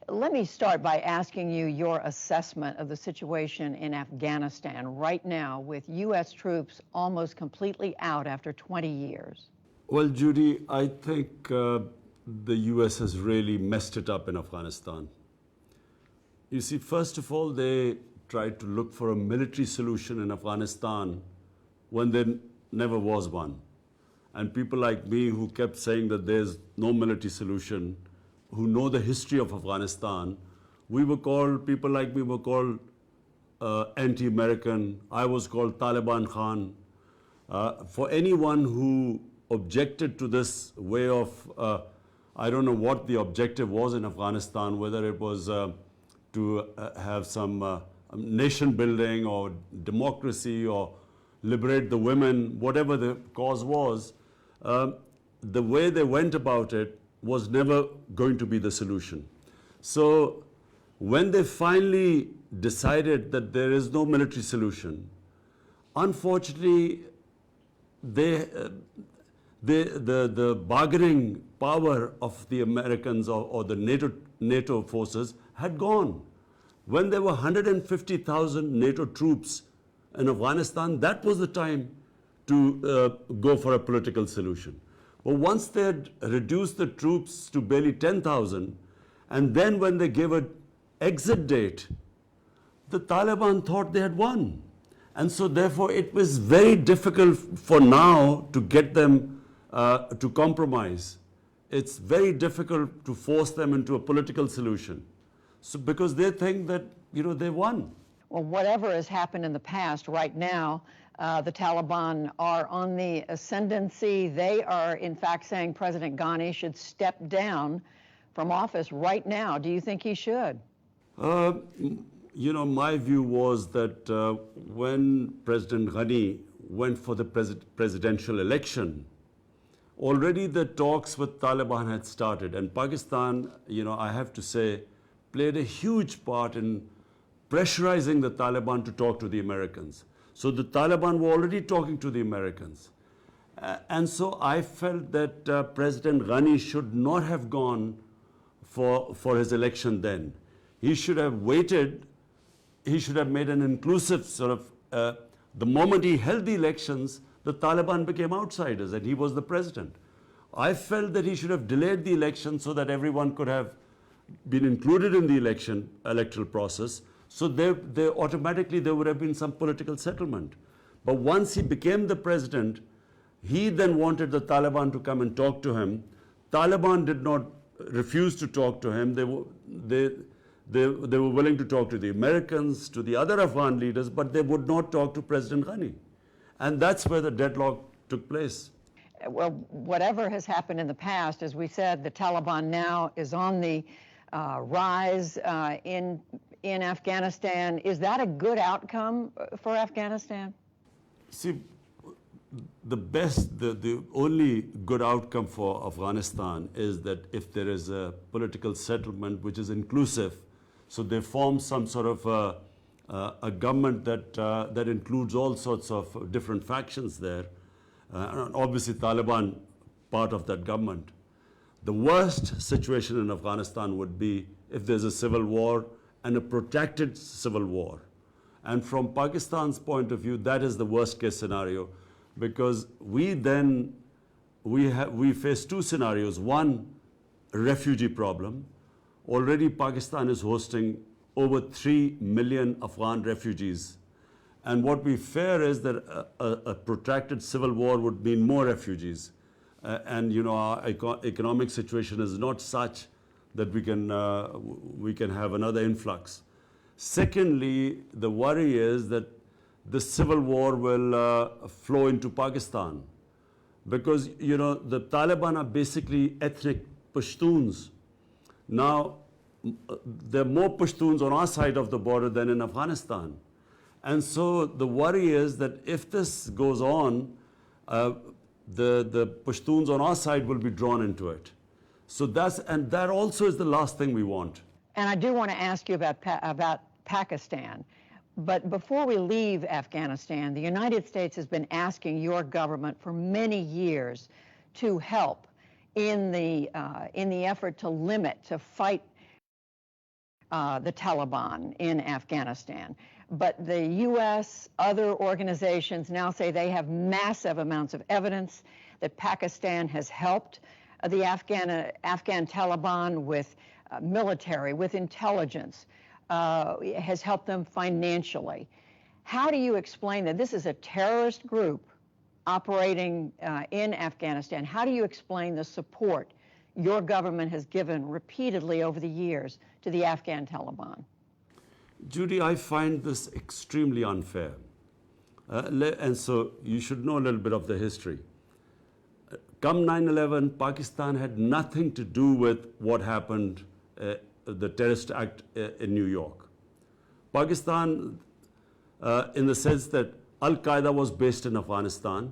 Let me start by asking you your assessment of the situation in Afghanistan right now with U.S. troops almost completely out after 20 years. Well, Judy, I think the U.S. has really messed it up in Afghanistan. You see, first of all, they tried to look for a military solution in Afghanistan when there never was one. And people like me who kept saying that there's no military solution, who know the history of Afghanistan, people like me were called anti-American. I was called Taliban Khan. For anyone who objected to this way of, I don't know what the objective was in Afghanistan, whether it was to have some nation building or democracy or liberate the women, whatever the cause was, the way they went about it was never going to be the solution. So when they finally decided that there is no military solution, unfortunately, the bargaining power of the Americans or the NATO forces had gone. When there were 150,000 NATO troops in Afghanistan, that was the time to go for a political solution. But once they had reduced the troops to barely 10,000, and then when they gave an exit date, the Taliban thought they had won. And so therefore it was very difficult for now to get them to compromise. It's very difficult to force them into a political solution. So because they think that, they won. Well, whatever has happened in the past, right now, the Taliban are on the ascendancy. They are, in fact, saying President Ghani should step down from office right now. Do you think he should? My view was that when President Ghani went for the presidential election, already the talks with Taliban had started. And Pakistan, I have to say, played a huge part in pressurizing the Taliban to talk to the Americans. So the Taliban were already talking to the Americans. And so I felt that President Ghani should not have gone for his election then. He should have waited. He should have made an inclusive sort of, the moment he held the elections, the Taliban became outsiders and he was the president. I felt that he should have delayed the election so that everyone could have been included in the electoral process. So automatically there would have been some political settlement. But once he became the president, he then wanted the Taliban to come and talk to him. Taliban did not refuse to talk to him. They were willing to talk to the Americans, to the other Afghan leaders, but they would not talk to President Ghani. And that's where the deadlock took place. Well, whatever has happened in the past, as we said, the Taliban now is on the rise in Afghanistan. Is that a good outcome for Afghanistan? See, the only good outcome for Afghanistan is that if there is a political settlement which is inclusive, so they form some sort of a government that includes all sorts of different factions there. And obviously Taliban part of that government. The worst situation in Afghanistan would be if there's a civil war and a protracted civil war. And from Pakistan's point of view, that is the worst case scenario, because we face two scenarios. One, a refugee problem. Already Pakistan is hosting over 3 million Afghan refugees. And what we fear is that a protracted civil war would mean more refugees. Our economic situation is not such that we can have another influx. Secondly, the worry is that the civil war will flow into Pakistan, because the Taliban are basically ethnic Pashtuns. Now, there are more Pashtuns on our side of the border than in Afghanistan. And so the worry is that if this goes on, the Pashtuns on our side will be drawn into it. So that also is the last thing we want. And I do want to ask you about Pakistan. But before we leave Afghanistan, the United States has been asking your government for many years to help in the effort to fight the Taliban in Afghanistan. But the U.S., other organizations now say they have massive amounts of evidence that Pakistan has helped the Afghan Taliban with military, with intelligence, has helped them financially. How do you explain that this is a terrorist group operating in Afghanistan? How do you explain the support your government has given repeatedly over the years to the Afghan Taliban? Judy, I find this extremely unfair. And so you should know a little bit of the history. Come 9/11, Pakistan had nothing to do with what happened, the terrorist act in New York. Pakistan, in the sense that Al-Qaeda was based in Afghanistan,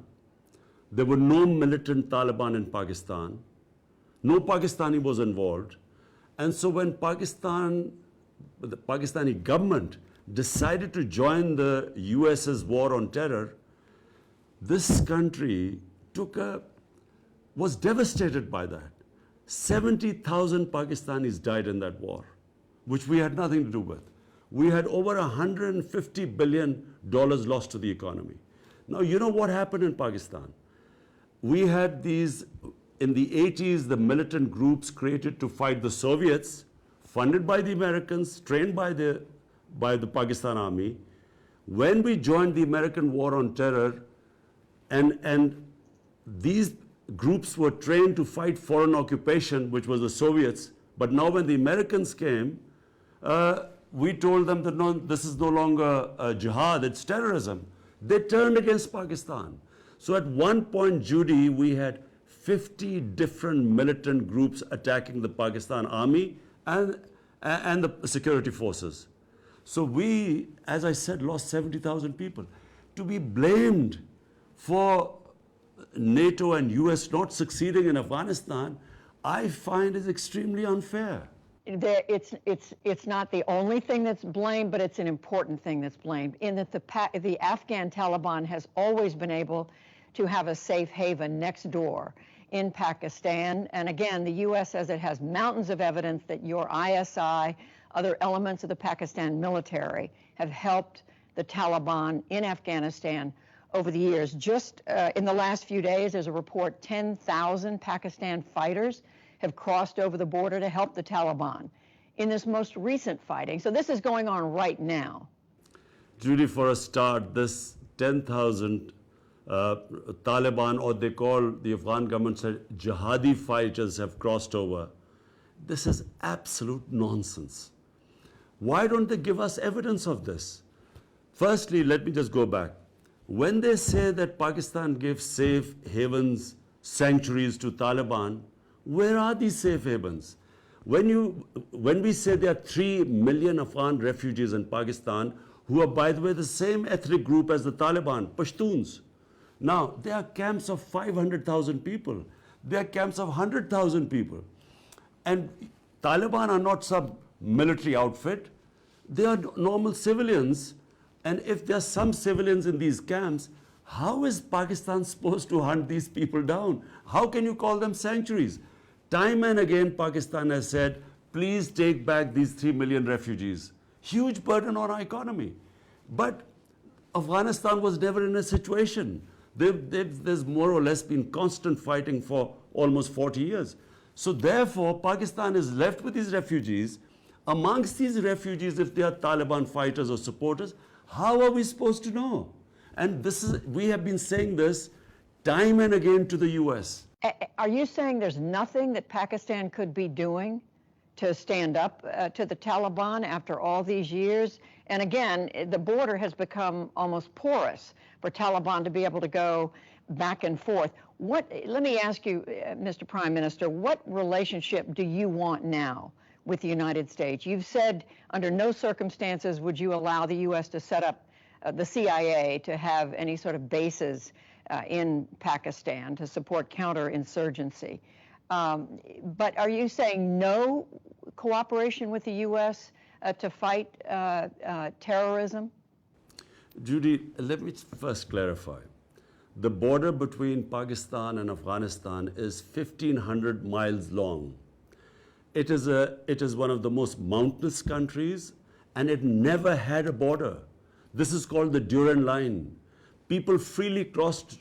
there were no militant Taliban in Pakistan, no Pakistani was involved, and so when the Pakistani government decided to join the US's war on terror, this country was devastated by that. 70,000 Pakistanis died in that war, which we had nothing to do with. We had over $150 billion lost to the economy. Now, you know what happened in Pakistan? We had these, in the 80s, the militant groups created to fight the Soviets, funded by the Americans, trained by the Pakistan Army. When we joined the American war on terror, and these groups were trained to fight foreign occupation, which was the Soviets, but now when the Americans came, we told them that no, this is no longer jihad, it's terrorism. They turned against Pakistan. So at one point, Judy, we had 50 different militant groups attacking the Pakistan Army and the security forces. So we, as I said, lost 70,000 people. To be blamed for NATO and US not succeeding in Afghanistan, I find is extremely unfair. It's not the only thing that's blamed, but it's an important thing that's blamed, in that the Afghan Taliban has always been able to have a safe haven next door in Pakistan. And again, the U.S. says it has mountains of evidence that your ISI, other elements of the Pakistan military, have helped the Taliban in Afghanistan over the years. Just in the last few days, there's a report 10,000 Pakistan fighters have crossed over the border to help the Taliban in this most recent fighting. So this is going on right now. Judy, for a start, this 10,000 Taliban, or they call, the Afghan government said, jihadi fighters have crossed over. This is absolute nonsense. Why don't they give us evidence of this? Firstly, let me just go back. When they say that Pakistan gives safe havens, sanctuaries to Taliban, where are these safe havens? When we say there are 3 million Afghan refugees in Pakistan, who are, by the way, the same ethnic group as the Taliban, Pashtuns. Now, there are camps of 500,000 people. There are camps of 100,000 people. And Taliban are not some military outfit. They are normal civilians. And if there are some civilians in these camps, how is Pakistan supposed to hunt these people down? How can you call them sanctuaries? Time and again, Pakistan has said, please take back these 3 million refugees. Huge burden on our economy. But Afghanistan was never in a situation. There's more or less been constant fighting for almost 40 years. So therefore, Pakistan is left with these refugees. Amongst these refugees, if they are Taliban fighters or supporters, how are we supposed to know? And we have been saying this time and again to the US. Are you saying there's nothing that Pakistan could be doing to stand up to the Taliban after all these years? And again, the border has become almost porous for Taliban to be able to go back and forth. Let me ask you, Mr. Prime Minister, what relationship do you want now with the United States? You've said under no circumstances would you allow the U.S. to set up the CIA to have any sort of bases in Pakistan to support counterinsurgency. But are you saying no cooperation with the U.S. To fight terrorism? Judy, let me first clarify. The border between Pakistan and Afghanistan is 1,500 miles long. it is one of the most mountainous countries, and it never had a border. This is called the Durand Line. People freely crossed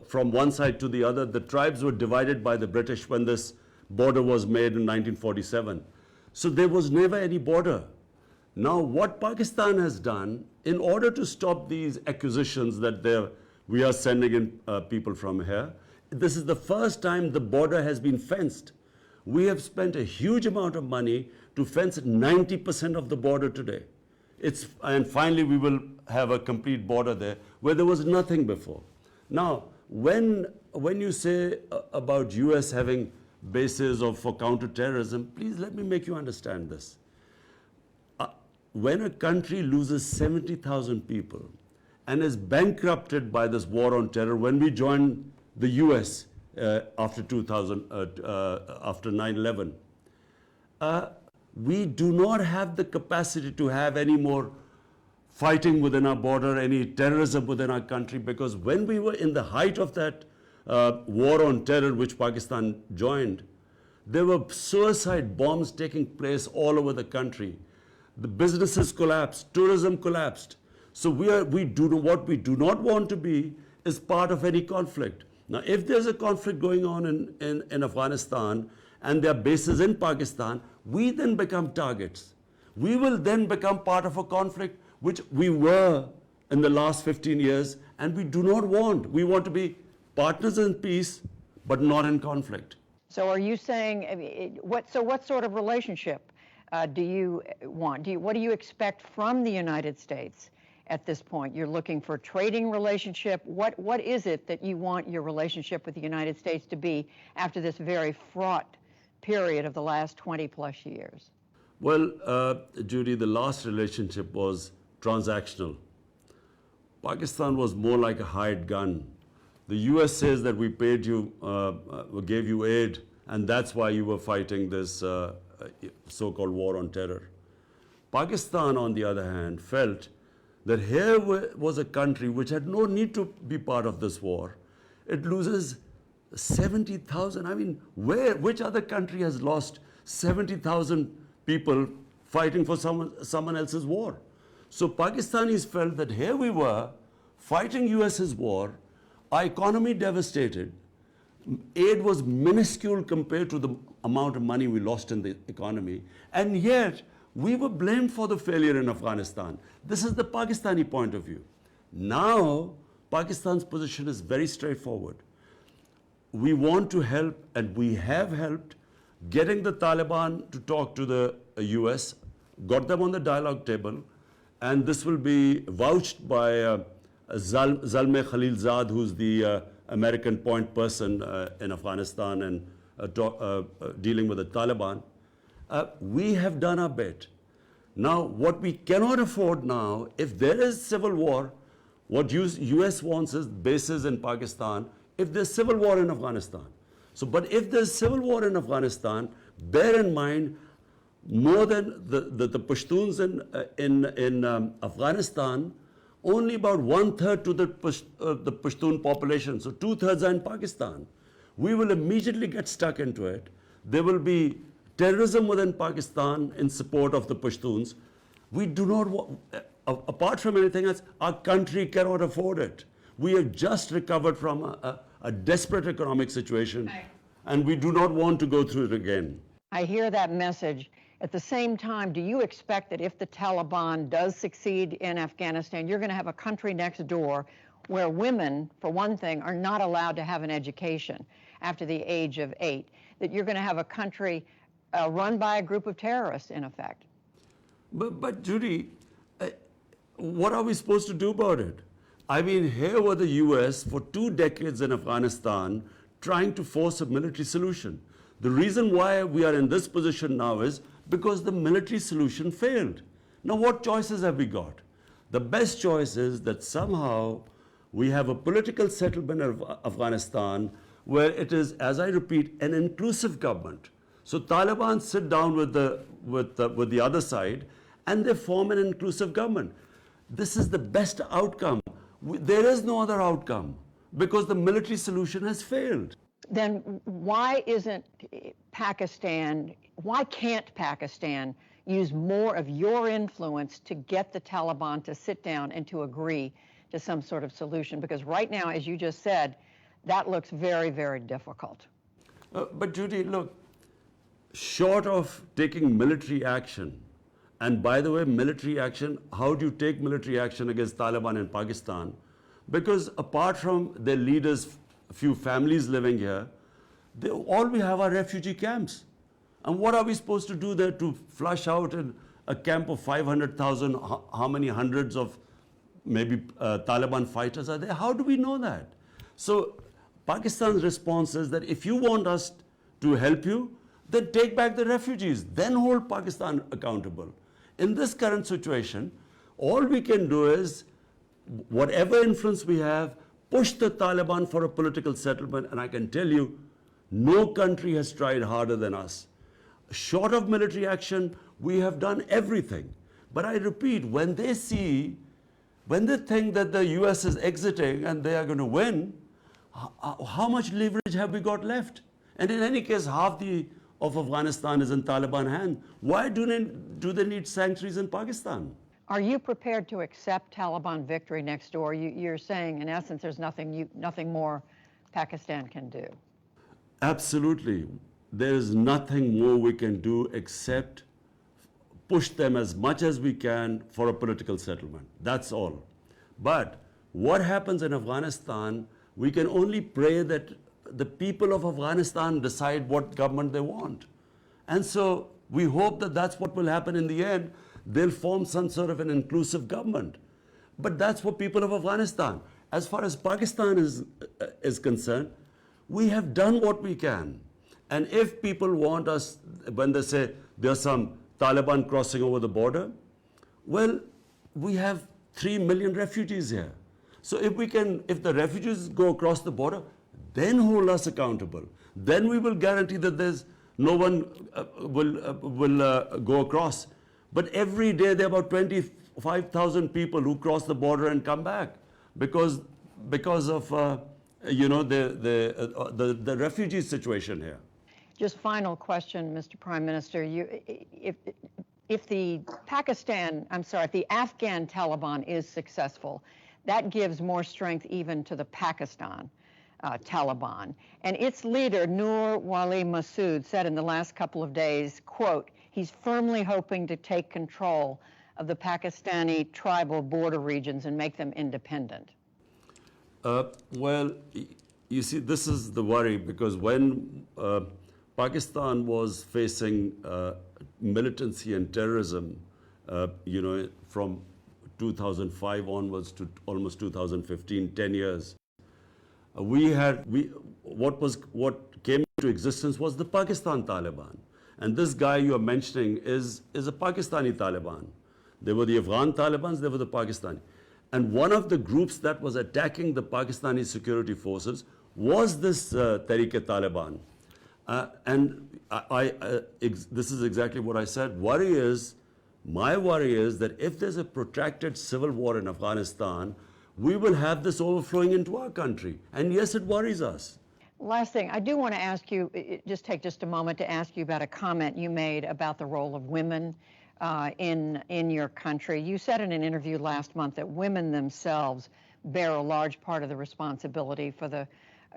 from one side to the other. The tribes were divided by the British when this border was made in 1947. So there was never any border. Now, what Pakistan has done, in order to stop these accusations that we are sending in people from here, this is the first time the border has been fenced. We have spent a huge amount of money to fence 90% of the border today. And finally, we will have a complete border there where there was nothing before. Now, when you say about US having bases for counterterrorism, please let me make you understand this. When a country loses 70,000 people and is bankrupted by this war on terror, when we joined the US after 9/11, we do not have the capacity to have any more fighting within our border, any terrorism within our country, because when we were in the height of that war on terror, which Pakistan joined, there were suicide bombs taking place all over the country. The businesses collapsed, tourism collapsed. So what we do not want to be is part of any conflict. Now, if there's a conflict going on in Afghanistan and there are bases in Pakistan, we then become targets. We will then become part of a conflict which we were in the last 15 years, and we do not want. We want to be partners in peace, but not in conflict. So are you saying, what sort of relationship do you want? What do you expect from the United States at this point? You're looking for a trading relationship. What is it that you want your relationship with the United States to be after this very fraught period of the last 20 plus years? Well, Judy, the last relationship was transactional. Pakistan was more like a hired gun. The US says that we paid you, gave you aid, and that's why you were fighting this so-called war on terror. Pakistan, on the other hand, felt that here was a country which had no need to be part of this war. It loses 70,000. I mean, which other country has lost 70,000 people fighting for someone else's war? So Pakistanis felt that here we were fighting US's war, our economy devastated, aid was minuscule compared to the amount of money we lost in the economy, and yet we were blamed for the failure in Afghanistan. This is the Pakistani point of view. Now, Pakistan's position is very straightforward. We want to help, and we have helped, getting the Taliban to talk to the US, got them on the dialogue table, and this will be vouched by Zalmay Khalilzad, who's the American point person in Afghanistan and dealing with the Taliban. We have done our bit. Now, what we cannot afford now, if there is civil war, what US wants is bases in Pakistan, if there's civil war in Afghanistan. So, but if there's civil war in Afghanistan, bear in mind, more than the Pashtuns in Afghanistan, only about 1/3 to the Pashtun population, so 2/3 are in Pakistan. We will immediately get stuck into it. There will be terrorism within Pakistan in support of the Pashtuns. We do not want, apart from anything else, our country cannot afford it. We have just recovered from a desperate economic situation, and we do not want to go through it again. I hear that message. At the same time, do you expect that if the Taliban does succeed in Afghanistan, you're going to have a country next door where women, for one thing, are not allowed to have an education after the age of 8, that you're going to have a country run by a group of terrorists, in effect? But Judy, what are we supposed to do about it? I mean, here were the US for 2 decades in Afghanistan trying to force a military solution. The reason why we are in this position now is because the military solution failed. Now, what choices have we got? The best choice is that somehow we have a political settlement of Afghanistan where it is, as I repeat, an inclusive government. So Taliban sit down with the other side and they form an inclusive government. This is the best outcome. There is no other outcome because the military solution has failed. Then why isn't Pakistan why can't Pakistan use more of your influence to get the Taliban to sit down and to agree to some sort of solution? Because right now, as you just said, that looks very, very difficult. But Judy, look, short of taking military action, and by the way, military action, how do you take military action against Taliban in Pakistan? Because apart from their leaders, a few families living here, all we have are refugee camps. And what are we supposed to do there to flush out a camp of 500,000, how many hundreds of maybe Taliban fighters are there? How do we know that? So Pakistan's response is that if you want us to help you, then take back the refugees, then hold Pakistan accountable. In this current situation, all we can do is, whatever influence we have, push the Taliban for a political settlement, and I can tell you, no country has tried harder than us. Short of military action, we have done everything. But I repeat, when they think that the US is exiting and they are going to win, how much leverage have we got left? And in any case, half of Afghanistan is in Taliban hands. Why do they need sanctuaries in Pakistan? Are you prepared to accept Taliban victory next door? You're saying, in essence, there's nothing more Pakistan can do. Absolutely. There is nothing more we can do except push them as much as we can for a political settlement. That's all. But what happens in Afghanistan, we can only pray that the people of Afghanistan decide what government they want. And so we hope that that's what will happen in the end. They'll form some sort of an inclusive government. But that's for people of Afghanistan. As far as Pakistan is concerned, we have done what we can. And if people want us, when they say there's some Taliban crossing over the border, well, we have 3 million refugees here. So if the refugees go across the border, then hold us accountable. Then we will guarantee that there's no one will go across. But every day there are about 25,000 people who cross the border and come back because of the refugee situation here. Just final question, Mr. Prime Minister. If the Afghan Taliban is successful, that gives more strength even to the Pakistan Taliban. And its leader, Nur Wali Masood, said in the last couple of days, quote, he's firmly hoping to take control of the Pakistani tribal border regions and make them independent. Well, you see, this is the worry, because when Pakistan was facing militancy and terrorism, from 2005 onwards to almost 2015, 10 years, what came into existence was the Pakistan Taliban. And this guy you are mentioning is a Pakistani Taliban. They were the Afghan Talibans, they were the Pakistani. And one of the groups that was attacking the Pakistani security forces was this Tehreek-e-Taliban. This is exactly what I said. My worry is that if there's a protracted civil war in Afghanistan, we will have this overflowing into our country. And yes, it worries us. Last thing, I do want to ask you, take just a moment to ask you about a comment you made about the role of women in your country. You said in an interview last month that women themselves bear a large part of the responsibility for the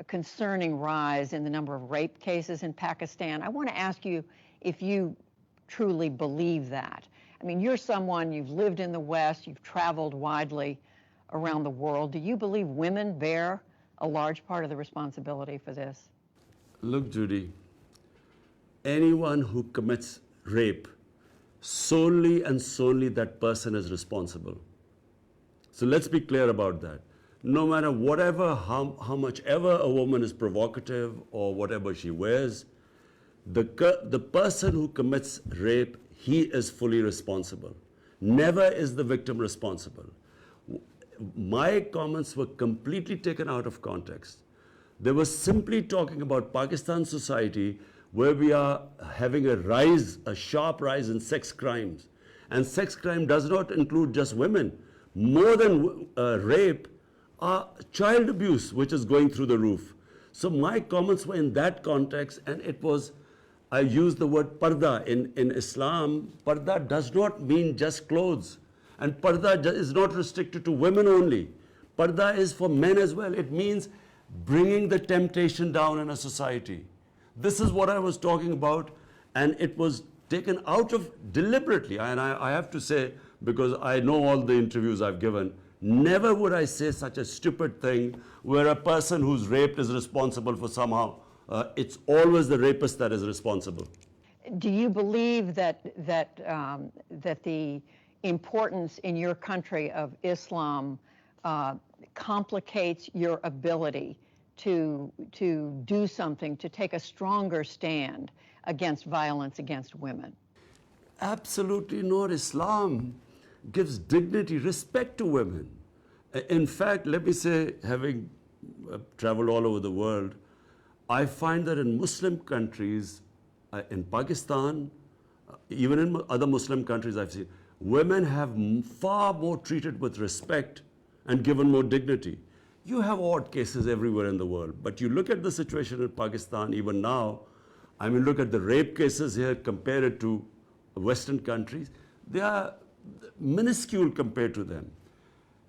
concerning rise in the number of rape cases in Pakistan. I want to ask you if you truly believe that. I mean, you're someone, you've lived in the West, you've traveled widely around the world. Do you believe women bear a large part of the responsibility for this? Look, Judy, anyone who commits rape, solely and solely that person is responsible. So let's be clear about that. No matter how much ever a woman is provocative or whatever she wears, the person who commits rape, he is fully responsible. Never is the victim responsible. My comments were completely taken out of context. They were simply talking about Pakistan society, where we are having a sharp rise in sex crimes. And sex crime does not include just women. More than rape, child abuse, which is going through the roof. So my comments were in that context, and it was, I use the word parda. In Islam, parda does not mean just clothes. And parda is not restricted to women only. Parda is for men as well. It means bringing the temptation down in a society. This is what I was talking about, and it was taken out of deliberately. And I have to say, because I know all the interviews I've given, never would I say such a stupid thing where a person who's raped is responsible for somehow. It's always the rapist that is responsible. Do you believe that the importance in your country of Islam complicates your ability to do something, to take a stronger stand against violence against women? Absolutely not. Islam gives dignity, respect to women. In fact, let me say, having traveled all over the world, I find that in Muslim countries, in Pakistan, even in other Muslim countries I've seen, women have far more treated with respect and given more dignity. You have odd cases everywhere in the world, but you look at the situation in Pakistan even now, I mean, look at the rape cases here, compare it to Western countries, they are minuscule compared to them.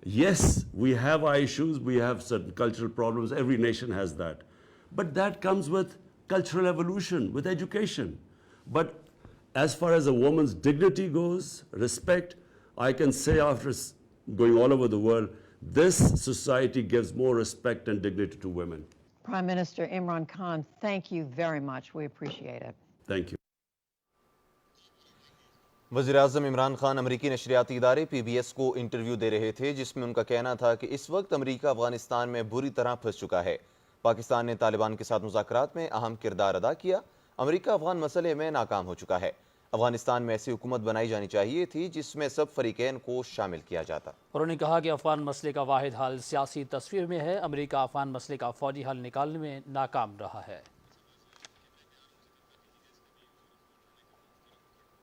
Yes, we have our issues, we have certain cultural problems, every nation has that. But that comes with cultural evolution, with education. But as far as a woman's dignity goes, respect, I can say after going all over the world, this society gives more respect and dignity to women. Prime Minister Imran Khan, thank you very much. We appreciate it. Thank you. वज़ीर-ए-आज़म इमरान खान अमरीकी नशरियाती इदारे PBS को interview दे रहे थे, जिसमें उनका कहना था कि इस वक्त अमरीका अफगानिस्तान में बुरी तरह फंस चुका है। पाकिस्तान ने तालिबान के साथ मुज़ाकरात में अहम किरदार अदा किया। अमरीका अफगान मसले में नाकाम हो चुका है। अफगानिस्तान में ऐसी हुकूमत बनाई जानी चाहिए थी जिसमें सब फरीकैन को शामिल किया जाता। उन्होंने कहा कि अफगान मसले का वाहिद हल सियासी तस्वीर में है। अमरीका अफगान मसले का फौजी हल निकालने में नाकाम रहा है।